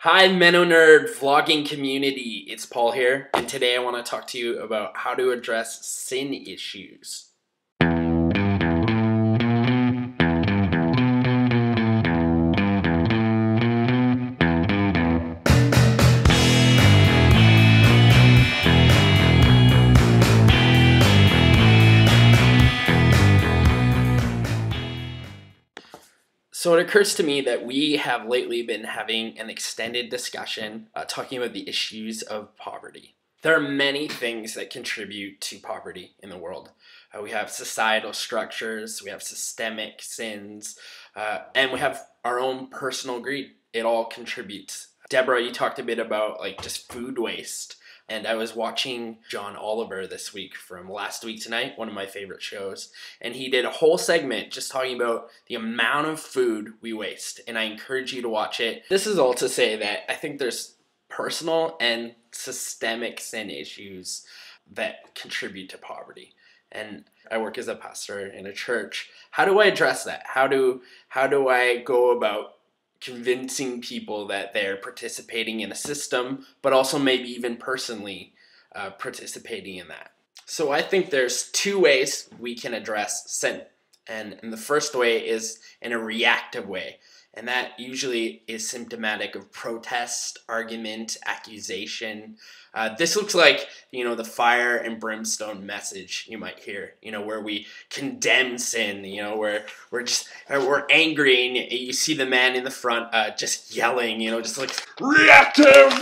Hi, MennoNerd vlogging community. It's Paul here, and today I want to talk to you about how to address sin issues. So it occurs to me that we have lately been having an extended discussion talking about the issues of poverty. There are many things that contribute to poverty in the world. We have societal structures, we have systemic sins, and we have our own personal greed. It all contributes. Deborah, you talked a bit about just food waste. And I was watching John Oliver this week from Last Week Tonight, one of my favorite shows. And he did a whole segment just talking about the amount of food we waste. And I encourage you to watch it. This is all to say that I think there's personal and systemic sin issues that contribute to poverty. And I work as a pastor in a church. How do I address that? How do I go about convincing people that they're participating in a system, but also maybe even personally participating in that? So I think there's two ways we can address sin. And the first way is in a reactive way. And that usually is symptomatic of protest, argument, accusation. This looks like, the fire and brimstone message you might hear, where we condemn sin, where we're angry and you see the man in the front just yelling, just like, reactive!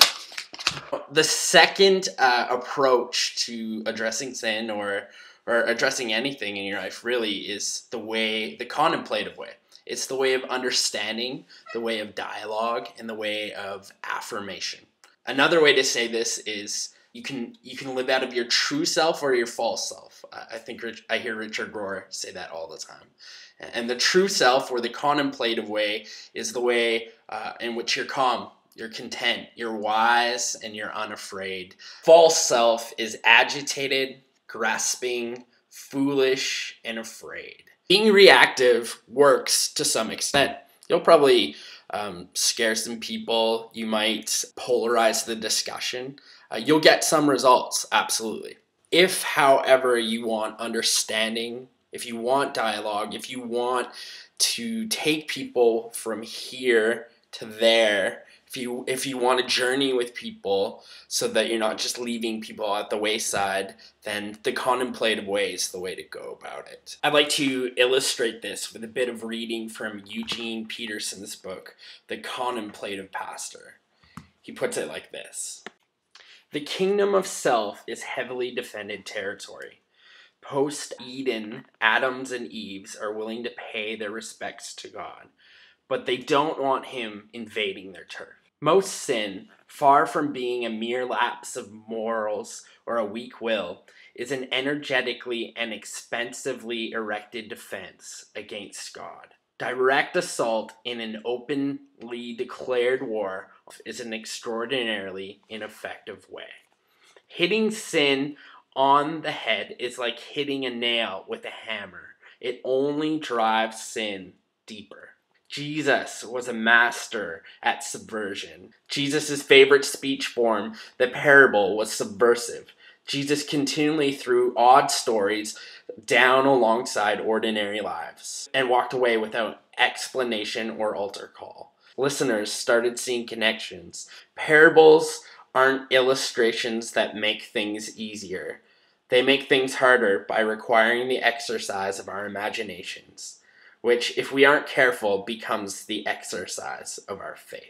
The second approach to addressing sin or addressing anything in your life really is the contemplative way. It's the way of understanding, the way of dialogue, and the way of affirmation. Another way to say this is you can live out of your true self or your false self. I hear Richard Rohr say that all the time. And the true self or the contemplative way is the way in which you're calm, you're content, you're wise, and you're unafraid. False self is agitated, grasping, foolish, and afraid. Being reactive works to some extent. You'll probably scare some people. You might polarize the discussion. You'll get some results, absolutely. If, however, you want understanding, if you want dialogue, if you want to take people from here to there, if you want to journey with people so that you're not just leaving people at the wayside, then the contemplative way is the way to go about it. I'd like to illustrate this with a bit of reading from Eugene Peterson's book, The Contemplative Pastor. He puts it like this: "The kingdom of self is heavily defended territory. Post-Eden, Adams and Eves are willing to pay their respects to God, but they don't want him invading their turf. Most sin, far from being a mere lapse of morals or a weak will, is an energetically and expensively erected defense against God. Direct assault in an openly declared war is an extraordinarily ineffective way. Hitting sin on the head is like hitting a nail with a hammer. It only drives sin deeper." Jesus was a master at subversion. Jesus' favorite speech form, the parable, was subversive. Jesus continually threw odd stories down alongside ordinary lives and walked away without explanation or altar call. Listeners started seeing connections. Parables aren't illustrations that make things easier. They make things harder by requiring the exercise of our imaginations, which, if we aren't careful, becomes the exercise of our faith.